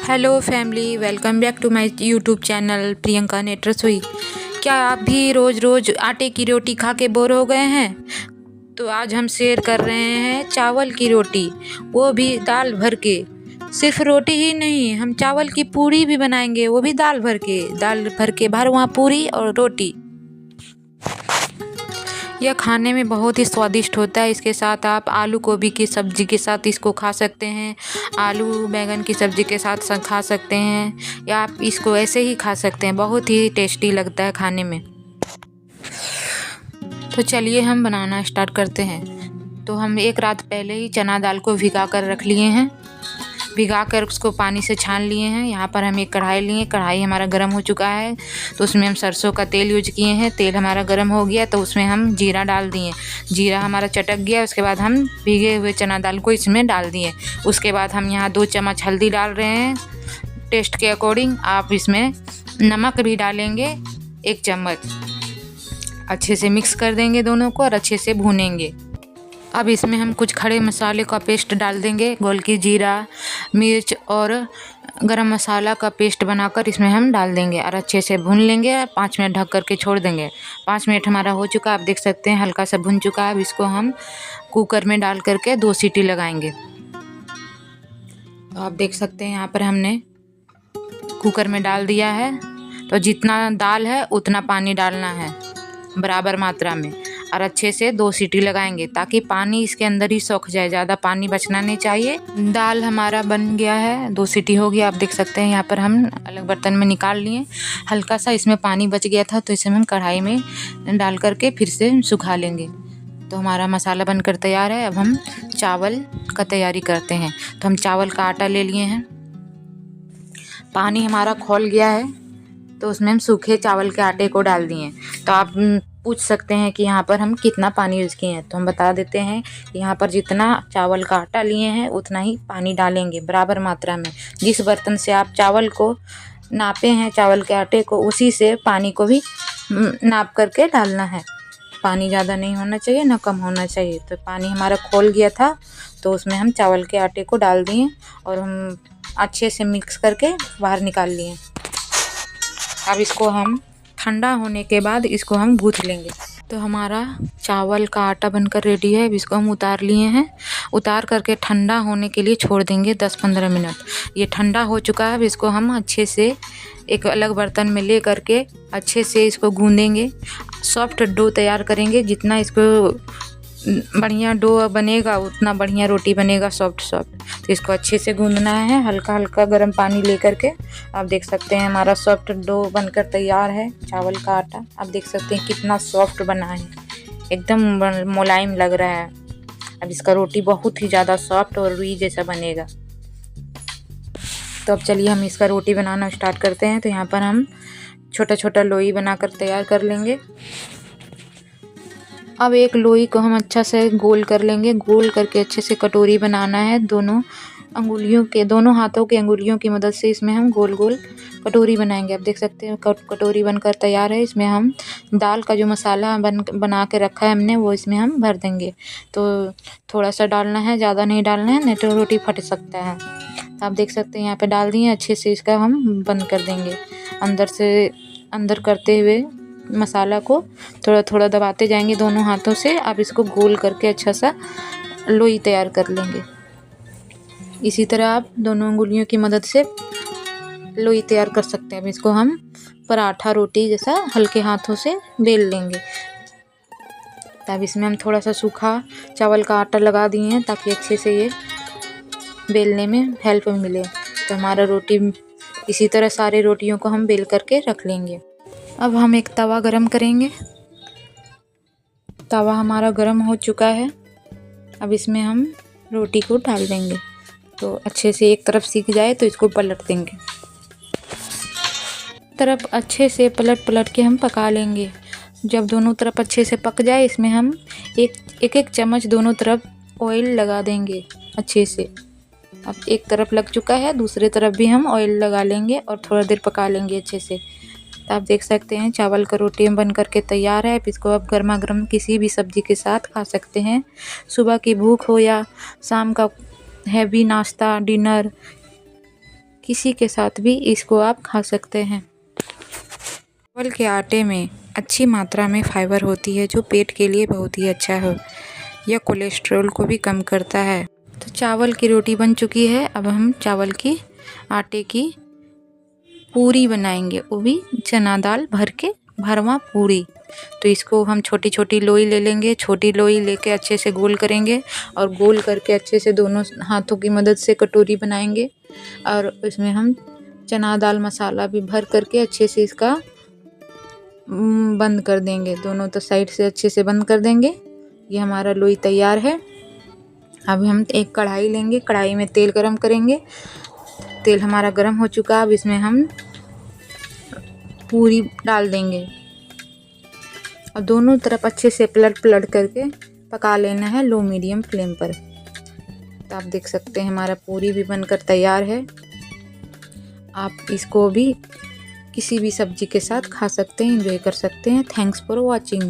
Hello family, welcome back to my YouTube channel Priyanka net Rasoi. क्या आप भी रोज़ रोज़ आटे की रोटी खा के बोर हो गए हैं? तो आज हम शेयर कर रहे हैं चावल की रोटी, वो भी दाल भर के। सिर्फ रोटी ही नहीं, हम चावल की पूरी भी बनाएंगे, वो भी दाल भर के भरवा पूरी और रोटी। यह खाने में बहुत ही स्वादिष्ट होता है। इसके साथ आप आलू गोभी की सब्ज़ी के साथ इसको खा सकते हैं, आलू बैंगन की सब्ज़ी के साथ खा सकते हैं, या आप इसको ऐसे ही खा सकते हैं। बहुत ही टेस्टी लगता है खाने में। तो चलिए हम बनाना स्टार्ट करते हैं। तो हम एक रात पहले ही चना दाल को भिगा कर रख लिए हैं, भिगा कर उसको पानी से छान लिए हैं। यहाँ पर हम एक कढ़ाई लिए, कढ़ाई हमारा गर्म हो चुका है तो उसमें हम सरसों का तेल यूज किए हैं। तेल हमारा गर्म हो गया तो उसमें हम जीरा डाल दिए। जीरा हमारा चटक गया, उसके बाद हम भीगे हुए चना दाल को इसमें डाल दिए। उसके बाद हम यहाँ 2 चम्मच हल्दी डाल रहे हैं टेस्ट के अकॉर्डिंग। आप इसमें नमक भी डालेंगे 1 चम्मच। अच्छे से मिक्स कर देंगे दोनों को और अच्छे से भूनेंगे। अब इसमें हम कुछ खड़े मसाले का पेस्ट डाल देंगे, गोलकी, जीरा, मिर्च और गरम मसाला का पेस्ट बनाकर इसमें हम डाल देंगे और अच्छे से भून लेंगे और 5 मिनट ढक करके छोड़ देंगे। 5 मिनट हमारा हो चुका, आप देख सकते हैं हल्का सा भुन चुका है। अब इसको हम कुकर में डाल करके 2 सीटी लगाएंगे। तो आप देख सकते हैं यहाँ पर हमने कुकर में डाल दिया है। तो जितना दाल है उतना पानी डालना है बराबर मात्रा में, और अच्छे से 2 सीटी लगाएंगे ताकि पानी इसके अंदर ही सूख जाए, ज़्यादा पानी बचना नहीं चाहिए। दाल हमारा बन गया है, 2 सीटी हो गया। आप देख सकते हैं यहाँ पर हम अलग बर्तन में निकाल लिए। हल्का सा इसमें पानी बच गया था तो इसे हम कढ़ाई में डाल करके फिर से सुखा लेंगे। तो हमारा मसाला बनकर तैयार है। अब हम चावल का तैयारी करते हैं। तो हम चावल का आटा ले लिए हैं, पानी हमारा खौल गया है तो उसमें हम सूखे चावल के आटे को डाल दिए। तो आप पूछ सकते हैं कि यहाँ पर हम कितना पानी यूज़ किए हैं, तो हम बता देते हैं कि यहाँ पर जितना चावल का आटा लिए हैं उतना ही पानी डालेंगे बराबर मात्रा में। जिस बर्तन से आप चावल को नापे हैं, चावल के आटे को, उसी से पानी को भी नाप करके डालना है। पानी ज़्यादा नहीं होना चाहिए ना कम होना चाहिए। तो पानी हमारा खौल गया था तो उसमें हम चावल के आटे को डाल दिए और हम अच्छे से मिक्स करके बाहर निकाल लिए। अब इसको हम ठंडा होने के बाद इसको हम गूँथ लेंगे। तो हमारा चावल का आटा बनकर रेडी है। अब इसको हम उतार लिए हैं, उतार करके ठंडा होने के लिए छोड़ देंगे 10-15 मिनट। ये ठंडा हो चुका है। अब इसको हम अच्छे से एक अलग बर्तन में ले करके अच्छे से इसको गूँधेंगे, सॉफ्ट डो तैयार करेंगे। जितना इसको बढ़िया डो बनेगा उतना बढ़िया रोटी बनेगा, सॉफ्ट। तो इसको अच्छे से गूँधना है, हल्का हल्का गर्म पानी ले करके। आप देख सकते हैं हमारा सॉफ्ट डो बनकर तैयार है। चावल का आटा आप देख सकते हैं कितना सॉफ्ट बना है, एकदम मुलायम लग रहा है। अब इसका रोटी बहुत ही ज़्यादा सॉफ्ट और रुई जैसा बनेगा। तो अब चलिए हम इसका रोटी बनाना स्टार्ट करते हैं। तो यहाँ पर हम छोटा छोटा लोई बनाकर तैयार कर लेंगे। अब एक लोई को हम अच्छा से गोल कर लेंगे, गोल करके अच्छे से कटोरी बनाना है। दोनों हाथों के अंगुलियों की मदद से इसमें हम गोल गोल कटोरी बनाएंगे। आप देख सकते हैं कटोरी बनकर तैयार है। इसमें हम दाल का जो मसाला बना के रखा है हमने, वो इसमें हम भर देंगे। तो थोड़ा सा डालना है, ज़्यादा नहीं डालना है, नहीं तो रोटी फट सकता है। तो आप देख सकते हैं यहाँ पे डाल दिए। अच्छे से इसका हम बंद कर देंगे, अंदर से अंदर करते हुए मसाला को थोड़ा थोड़ा दबाते जाएंगे दोनों हाथों से। आप इसको गोल करके अच्छा सा लोई तैयार कर लेंगे। इसी तरह आप दोनों अंगुलियों की मदद से लोई तैयार कर सकते हैं। अब इसको हम पराठा रोटी जैसा हल्के हाथों से बेल लेंगे। तब इसमें हम थोड़ा सा सूखा चावल का आटा लगा दिए हैं ताकि अच्छे से ये बेलने में हेल्प मिले। तो हमारा रोटी इसी तरह सारे रोटियों को हम बेल करके रख लेंगे। अब हम एक तवा गरम करेंगे। तवा हमारा गरम हो चुका है। अब इसमें हम रोटी को डाल देंगे। तो अच्छे से एक तरफ सीख जाए तो इसको पलट देंगे। तरफ अच्छे से पलट के हम पका लेंगे। जब दोनों तरफ अच्छे से पक जाए इसमें हम एक चम्मच दोनों तरफ ऑयल लगा देंगे अच्छे से। अब एक तरफ लग चुका है, दूसरे तरफ भी हम ऑयल लगा लेंगे और थोड़ा देर पका लेंगे अच्छे से। तो आप देख सकते हैं चावल का रोटी बन करके तैयार है। इसको आप गर्मा गर्म किसी भी सब्ज़ी के साथ खा सकते हैं। सुबह की भूख हो या शाम का हैवी नाश्ता, डिनर, किसी के साथ भी इसको आप खा सकते हैं। चावल के आटे में अच्छी मात्रा में फाइबर होती है जो पेट के लिए बहुत ही अच्छा है। यह कोलेस्ट्रॉल को भी कम करता है। तो चावल की रोटी बन चुकी है। अब हम चावल की आटे की पूरी बनाएंगे, वो भी चना दाल भर के भरवा पूरी। तो इसको हम छोटी छोटी लोई ले लेंगे। छोटी लोई लेके अच्छे से गोल करेंगे और गोल करके अच्छे से दोनों हाथों की मदद से कटोरी बनाएंगे और इसमें हम चना दाल मसाला भी भर करके अच्छे से इसका बंद कर देंगे। दोनों तो साइड से अच्छे से बंद कर देंगे। ये हमारा लोई तैयार है। अब हम एक कढ़ाई लेंगे, कढ़ाई में तेल गरम करेंगे। तेल हमारा गरम हो चुका। अब इसमें हम पूरी डाल देंगे और दोनों तरफ अच्छे से पलट करके पका लेना है लो मीडियम फ्लेम पर। तो आप देख सकते हैं हमारा पूरी भी बनकर तैयार है। आप इसको भी किसी भी सब्जी के साथ खा सकते हैं, एंजॉय कर सकते हैं। Thanks for watching.